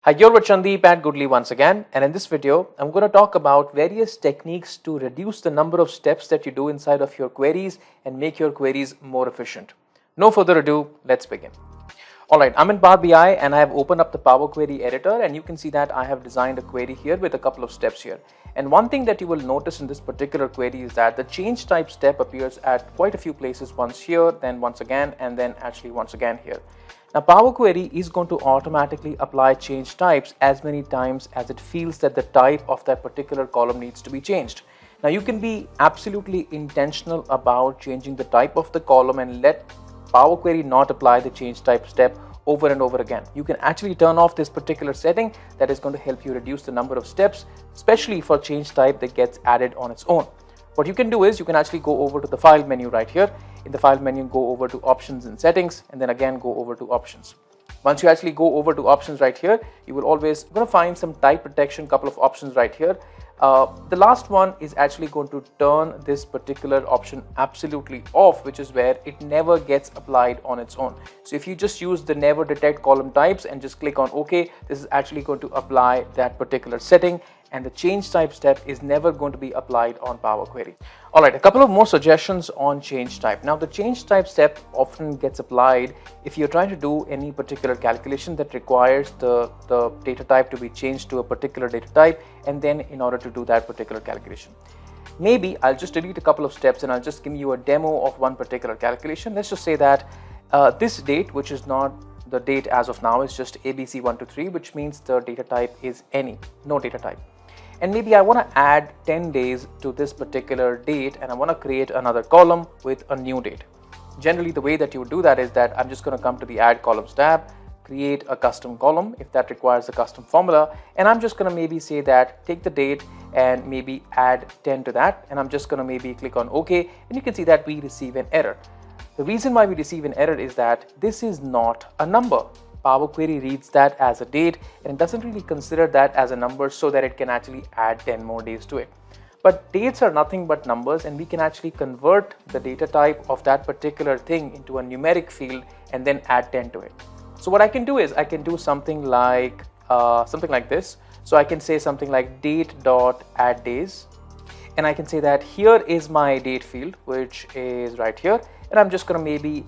Hi, you're with Chandeep and Goodly once again, and in this video, I'm going to talk about various techniques to reduce the number of steps that you do inside of your queries and make your queries more efficient. No further ado, let's begin. Alright, I'm in Power BI and I have opened up the Power Query editor, and you can see that I have designed a query here with a couple of steps here. And one thing that you will notice in this particular query is that the change type step appears at quite a few places, once here, then once again, and then actually once again here. Now Power Query is going to automatically apply change types as many times as it feels that the type of that particular column needs to be changed. Now you can be absolutely intentional about changing the type of the column and let Power Query not apply the change type step over and over again. You can actually turn off this particular setting that is going to help you reduce the number of steps, especially for change type that gets added on its own. What you can do is you can actually go over to the file menu right here. In the file menu, go over to options and settings, and then again go over to options. Once you actually go over to options right here, you will always going to find some type protection, couple of options right here. The last one is actually going to turn this particular option absolutely off, which is where it never gets applied on its own. So if you just use the never detect column types and just click on OK, this is actually going to apply that particular setting, and the change type step is never going to be applied on Power Query. Alright, a couple of more suggestions on change type. Now the change type step often gets applied if you're trying to do any particular calculation that requires the data type to be changed to a particular data type, and then in order to do that particular calculation. Maybe I'll just delete a couple of steps and I'll just give you a demo of one particular calculation. Let's just say that this date, which is not the date as of now, is just ABC123, which means the data type is any, no data type. And maybe I want to add 10 days to this particular date, and I want to create another column with a new date. Generally, the way that you would do that is that I'm just going to come to the Add Columns tab, create a custom column if that requires a custom formula, and I'm just going to maybe say that take the date and maybe add 10 to that, and I'm just going to maybe click on OK, and you can see that we receive an error. The reason why we receive an error is that this is not a number. Power Query reads that as a date and it doesn't really consider that as a number, so that it can actually add 10 more days to it. But dates are nothing but numbers, and we can actually convert the data type of that particular thing into a numeric field and then add 10 to it. So what I can do is I can do something like this. So I can say something like date.addDays, and I can say that here is my date field, which is right here, and I'm just going to maybe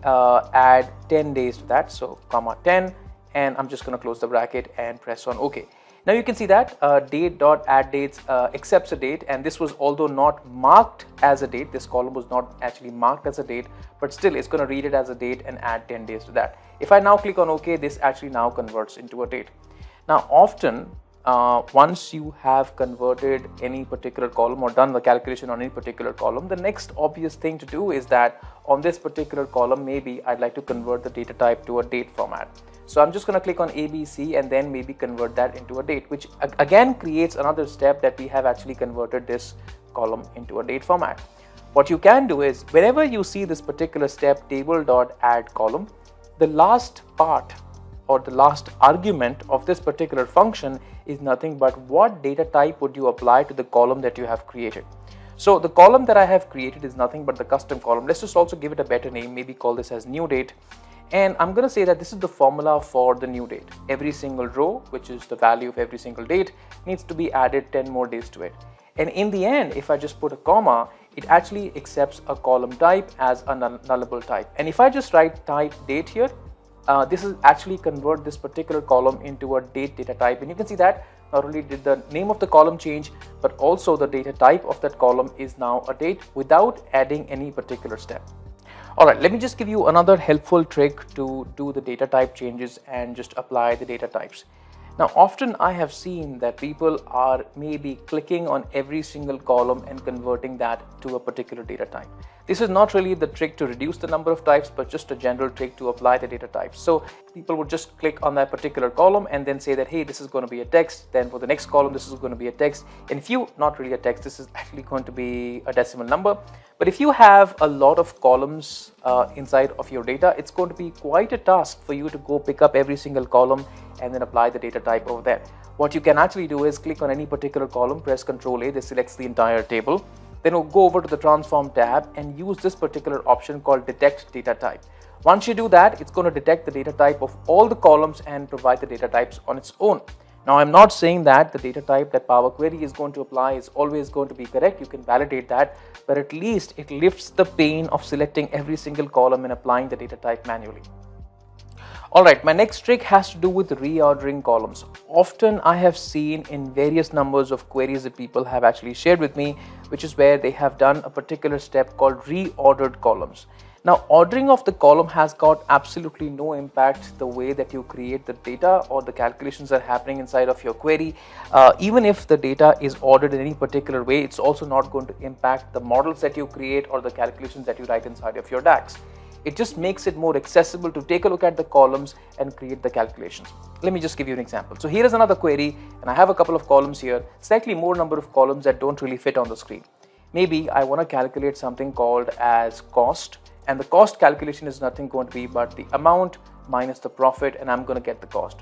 add 10 days to that, so comma 10, and I'm just going to close the bracket and press on OK. Now you can see that date.addDates accepts a date, and this was although not marked as a date, this column was not actually marked as a date, but still it's going to read it as a date and add 10 days to that. If I now click on OK, this actually now converts into a date. Now often once you have converted any particular column or done the calculation on any particular column, the next obvious thing to do is that on this particular column, maybe I'd like to convert the data type to a date format. So I'm just going to click on ABC and then maybe convert that into a date, which again creates another step that we have actually converted this column into a date format. What you can do is whenever you see this particular step table.addColumn, the last part or the last argument of this particular function is nothing but what data type would you apply to the column that you have created. So the column that I have created is nothing but the custom column. Let's just also give it a better name, maybe call this as new date, and I'm going to say that this is the formula for the new date. Every single row, which is the value of every single date, needs to be added 10 more days to it. And in the end, if I just put a comma, it actually accepts a column type as a nullable type. And if I just write type date here, this will actually convert this particular column into a date data type, and you can see that not only did the name of the column change, but also the data type of that column is now a date without adding any particular step. Alright, let me just give you another helpful trick to do the data type changes and just apply the data types. Now often I have seen that people are maybe clicking on every single column and converting that to a particular data type. This is not really the trick to reduce the number of types, but just a general trick to apply the data types. So people would just click on that particular column and then say that, hey, this is going to be a text, then for the next column this is going to be a text, and if you, not really a text, this is actually going to be a decimal number. But if you have a lot of columns inside of your data, it's going to be quite a task for you to go pick up every single column and then apply the data type over there. What you can actually do is click on any particular column, press Ctrl A, this selects the entire table. Then we'll go over to the Transform tab and use this particular option called Detect Data Type. Once you do that, it's going to detect the data type of all the columns and provide the data types on its own. Now, I'm not saying that the data type that Power Query is going to apply is always going to be correct. You can validate that, but at least it lifts the pain of selecting every single column and applying the data type manually. Alright, my next trick has to do with reordering columns. Often I have seen in various numbers of queries that people have actually shared with me, which is where they have done a particular step called reordered columns. Now, ordering of the column has got absolutely no impact the way that you create the data or the calculations that are happening inside of your query. Even if the data is ordered in any particular way, it's also not going to impact the models that you create or the calculations that you write inside of your DAX. It just makes it more accessible to take a look at the columns and create the calculations. Let me just give you an example. So here is another query, and I have a couple of columns here, slightly more number of columns that don't really fit on the screen. Maybe I want to calculate something called as cost. And the cost calculation is nothing going to be but the amount minus the profit, and I'm going to get the cost.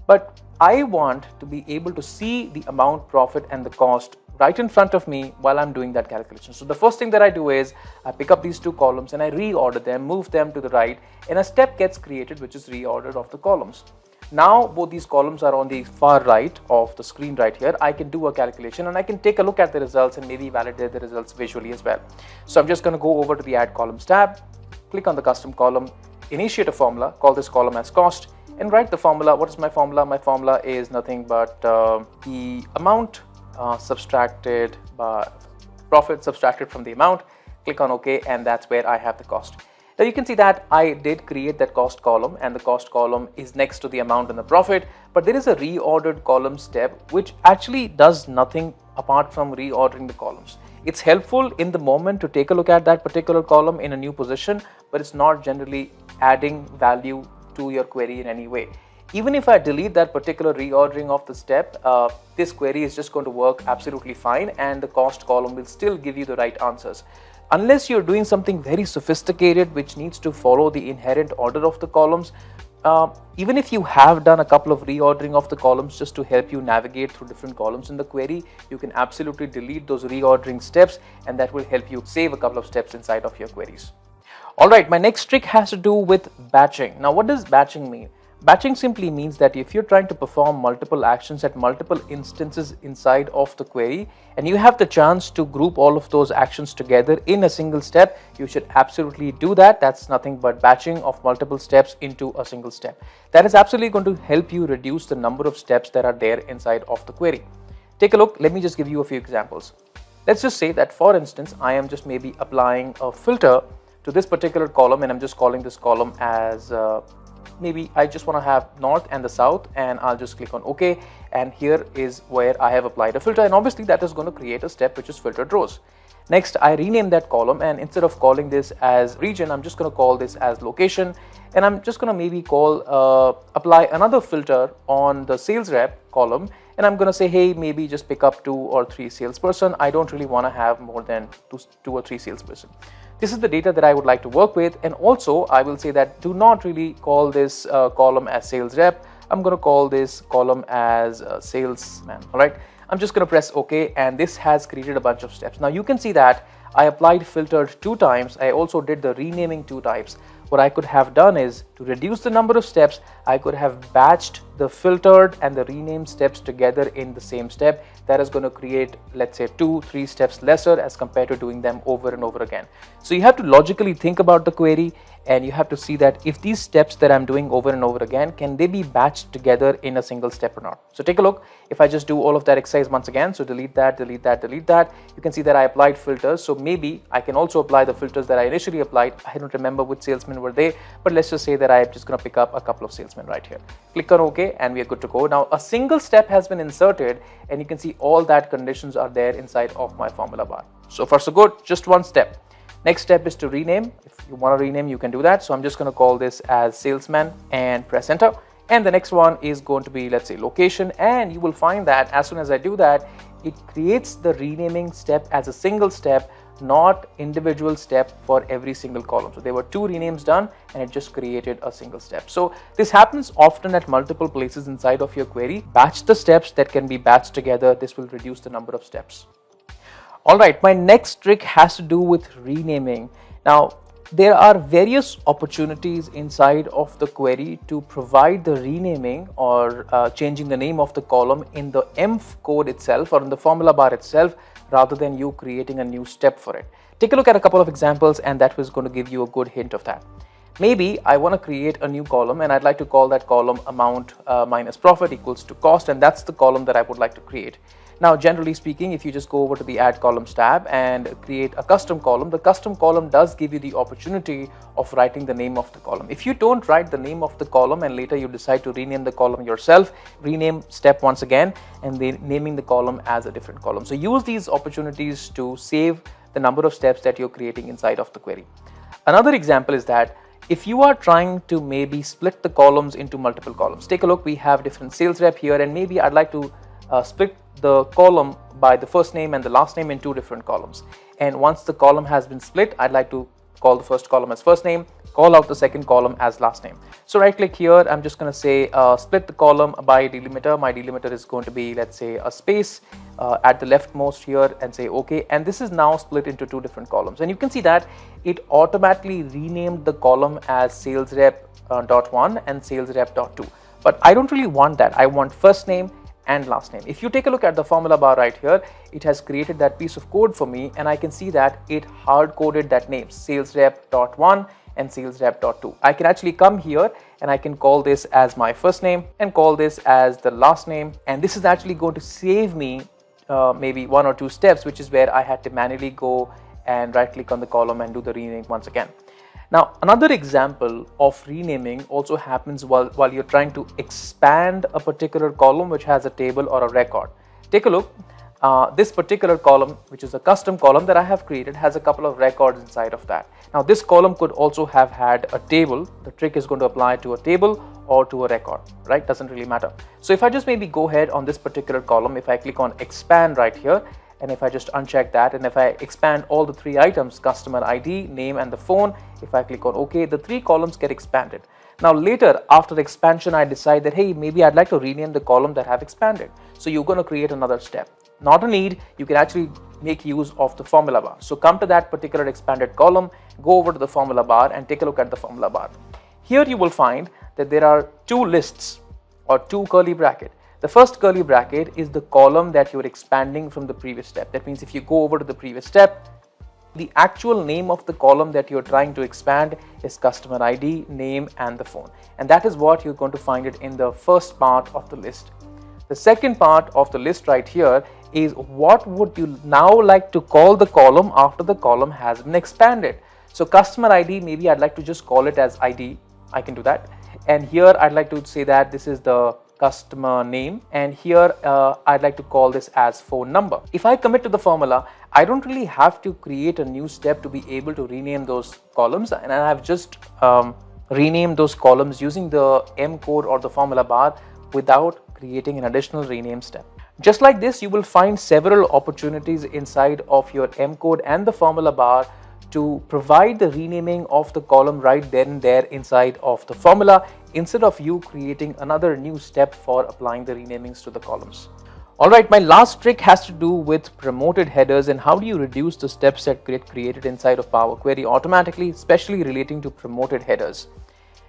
But I want to be able to see the amount, profit, and the cost right in front of me while I'm doing that calculation. So the first thing that I do is I pick up these two columns and I reorder them, move them to the right, and a step gets created which is reorder of the columns. Now both these columns are on the far right of the screen right here. I can do a calculation and I can take a look at the results and maybe validate the results visually as well. So I'm just going to go over to the Add Columns tab, click on the custom column, initiate a formula, call this column as cost, and write the formula. What is my formula? My formula is nothing but the amount subtracted by profit subtracted from the amount. Click on OK, and that's where I have the cost. Now you can see that I did create that cost column, and the cost column is next to the amount and the profit, but there is a reordered column step which actually does nothing apart from reordering the columns. It's helpful in the moment to take a look at that particular column in a new position, but it's not generally adding value to your query in any way. Even if I delete that particular reordering of the step, this query is just going to work absolutely fine, and the cost column will still give you the right answers. Unless you're doing something very sophisticated which needs to follow the inherent order of the columns, even if you have done a couple of reordering of the columns just to help you navigate through different columns in the query, you can absolutely delete those reordering steps, and that will help you save a couple of steps inside of your queries. Alright, my next trick has to do with batching. Now, what does batching mean? Batching simply means that if you're trying to perform multiple actions at multiple instances inside of the query, and you have the chance to group all of those actions together in a single step, you should absolutely do that. That's nothing but batching of multiple steps into a single step. That is absolutely going to help you reduce the number of steps that are there inside of the query. Take a look. Let me just give you a few examples. Let's just say that, for instance, I am just maybe applying a filter to this particular column, and I'm just calling this column as maybe I just want to have north and the south, and I'll just click on OK, and here is where I have applied a filter, and obviously that is going to create a step which is filtered rows. Next, I rename that column, and instead of calling this as region, I'm just going to call this as location, and I'm just going to maybe apply another filter on the sales rep column, and I'm going to say, hey, maybe just pick up 2 or 3 salesperson. I don't really want to have more than 2 or 3 salesperson. This is the data that I would like to work with, and also I will say that do not really call this column as sales rep. I'm going to call this column as salesman. All right, I'm just going to press OK, and this has created a bunch of steps. Now you can see that I applied filtered 2 times. I also did the renaming 2 times. What I could have done is, to reduce the number of steps, I could have batched the filtered and the renamed steps together in the same step. That is going to create, let's say, 2-3 steps lesser as compared to doing them over and over again. So you have to logically think about the query, and you have to see that if these steps that I'm doing over and over again, can they be batched together in a single step or not. So take a look. If I just do all of that exercise once again, so delete that, delete that, delete that, you can see that I applied filters. So maybe I can also apply the filters that I initially applied. I don't remember which salesmen were they, but let's just say that I'm just going to pick up a couple of salesmen right here. Click on OK, and we are good to go. Now a single step has been inserted, and you can see all that conditions are there inside of my formula bar. So far so good, just one step. Next step is to rename. If you want to rename, you can do that. So I'm just going to call this as salesman and press enter. And the next one is going to be, let's say, location. And you will find that as soon as I do that, it creates the renaming step as a single step, not individual step for every single column. So there were 2 renames done, and it just created a single step. So this happens often at multiple places inside of your query. Batch the steps that can be batched together. This will reduce the number of steps. Alright, my next trick has to do with renaming. Now, There are various opportunities inside of the query to provide the renaming or changing the name of the column in the env code itself or in the formula bar itself, rather than you creating a new step for it. Take a look at a couple of examples, and that was going to give you a good hint of that. Maybe I want to create a new column and I'd like to call that column amount minus profit equals to cost, and that's the column that I would like to create. Now, generally speaking, if you just go over to the add columns tab and create a custom column, the custom column does give you the opportunity of writing the name of the column. If you don't write the name of the column and later you decide to rename the column yourself, rename step once again and then naming the column as a different column. So use these opportunities to save the number of steps that you're creating inside of the query. Another example is that if you are trying to maybe split the columns into multiple columns, take a look, we have different sales rep here, and maybe I'd like to split the column by the first name and the last name in two different columns. And once the column has been split, I'd like to call the first column as first name, call out the second column as last name. So right click here, I'm just going to say split the column by delimiter. My delimiter is going to be, let's say, a space at the leftmost here, and say OK. And this is now split into two different columns. And you can see that it automatically renamed the column as sales rep .1 and sales rep .2. But I don't really want that. I want first name and last name. If you take a look at the formula bar right here, it has created that piece of code for me, and I can see that it hard coded that name, sales rep .1 and sales rep .2. I can actually come here and I can call this as my first name and call this as the last name, and this is actually going to save me maybe one or two steps, which is where I had to manually go and right click on the column and do the rename once again. Now, another example of renaming also happens while you're trying to expand a particular column which has a table or a record. Take a look. This particular column, which is a custom column that I have created, has a couple of records inside of that. Now, this column could also have had a table. The trick is going to apply to a table or to a record, right? Doesn't really matter. So if I just maybe go ahead on this particular column, if I click on expand right here, and if I just uncheck that, and if I expand all the three items, customer ID, name and the phone, if I click on OK, the three columns get expanded. Now later, after the expansion, I decide that, hey, maybe I'd like to rename the column that have expanded. So you're going to create another step. Not a need, you can actually make use of the formula bar. So come to that particular expanded column, go over to the formula bar and take a look at the formula bar. Here you will find that there are two lists or two curly brackets. The first curly bracket is the column that you're expanding from the previous step. That means if you go over to the previous step, the actual name of the column that you're trying to expand is customer ID, name and the phone. And that is what you're going to find it in the first part of the list. The second part of the list right here is what would you now like to call the column after the column has been expanded. So customer ID, maybe I'd like to just call it as ID. I can do that. And here I'd like to say that this is the customer name, and here I'd like to call this as phone number. If I commit to the formula, I don't really have to create a new step to be able to rename those columns, and I've just renamed those columns using the M code or the formula bar without creating an additional rename step. Just like this, you will find several opportunities inside of your M code and the formula bar to provide the renaming of the column right then and there inside of the formula, instead of you creating another new step for applying the renamings to the columns. Alright, my last trick has to do with promoted headers and how do you reduce the steps that get created inside of Power Query automatically, especially relating to promoted headers.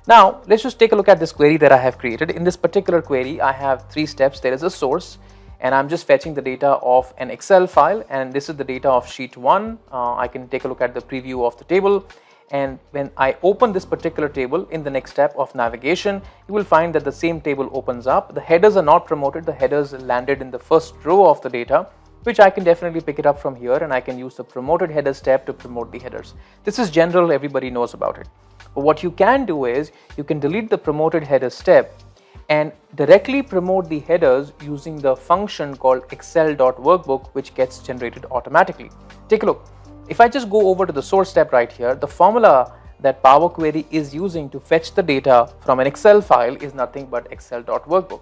Now, let's just take a look at this query that I have created. In this particular query, I have three steps. There is a source, and I'm just fetching the data of an Excel file, and this is the data of sheet 1. I can take a look at the preview of the table, and when I open this particular table in the next step of navigation, you will find that the same table opens up. The headers are not promoted, the headers landed in the first row of the data, which I can definitely pick it up from here, and I can use the promoted header step to promote the headers. This is general, everybody knows about it. But what you can do is you can delete the promoted header step and directly promote the headers using the function called excel.workbook, which gets generated automatically. Take a look. If I just go over to the source step right here, the formula that Power Query is using to fetch the data from an Excel file is nothing but excel.workbook.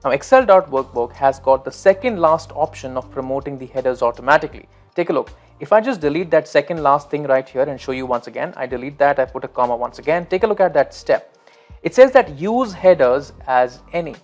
Now excel.workbook has got the second last option of promoting the headers automatically. Take a look. If I just delete that second last thing right here and show you once again, I delete that, I put a comma once again, take a look at that step. It says that use headers as any.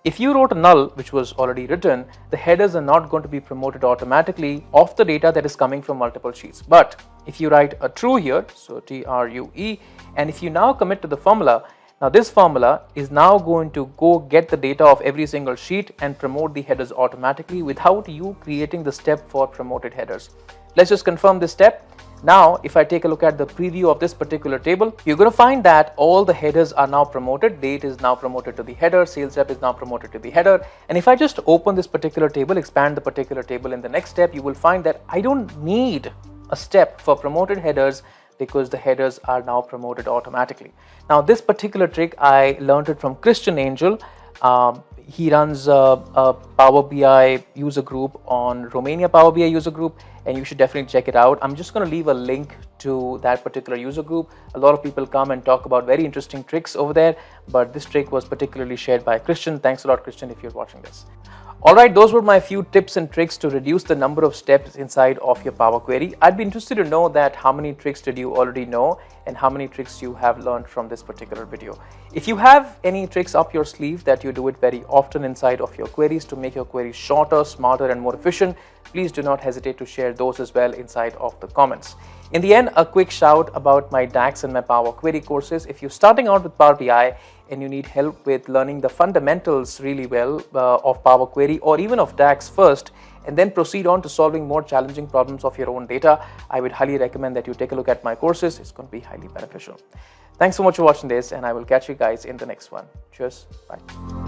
If you wrote a null, which was already written, the headers are not going to be promoted automatically of the data that is coming from multiple sheets. But If you write a true here, so TRUE, and if you now commit to the formula, now this formula is now going to go get the data of every single sheet and promote the headers automatically without you creating the step for promoted headers. Let's just confirm this step. Now, if I take a look at the preview of this particular table, you're going to find that all the headers are now promoted. Date is now promoted to the header, sales rep is now promoted to the header. And if I just open this particular table, expand the particular table in the next step, you will find that I don't need a step for promoted headers because the headers are now promoted automatically. Now, this particular trick, I learned it from Christian Angel. He runs a Power BI user group on Romania Power BI user group, and you should definitely check it out. I'm just going to leave a link to that particular user group. A lot of people come and talk about very interesting tricks over there, but this trick was particularly shared by Christian. Thanks a lot, Christian, if you're watching this. Alright, those were my few tips and tricks to reduce the number of steps inside of your Power Query. I'd be interested to know that how many tricks did you already know and how many tricks you have learned from this particular video. If you have any tricks up your sleeve that you do it very often inside of your queries to make your queries shorter, smarter and more efficient, please do not hesitate to share those as well inside of the comments. In the end, a quick shout about my DAX and my Power Query courses. If you're starting out with Power BI and you need help with learning the fundamentals really well of Power Query or even of DAX first, and then proceed on to solving more challenging problems of your own data, I would highly recommend that you take a look at my courses. It's going to be highly beneficial. Thanks so much for watching this, and I will catch you guys in the next one. Cheers. Bye.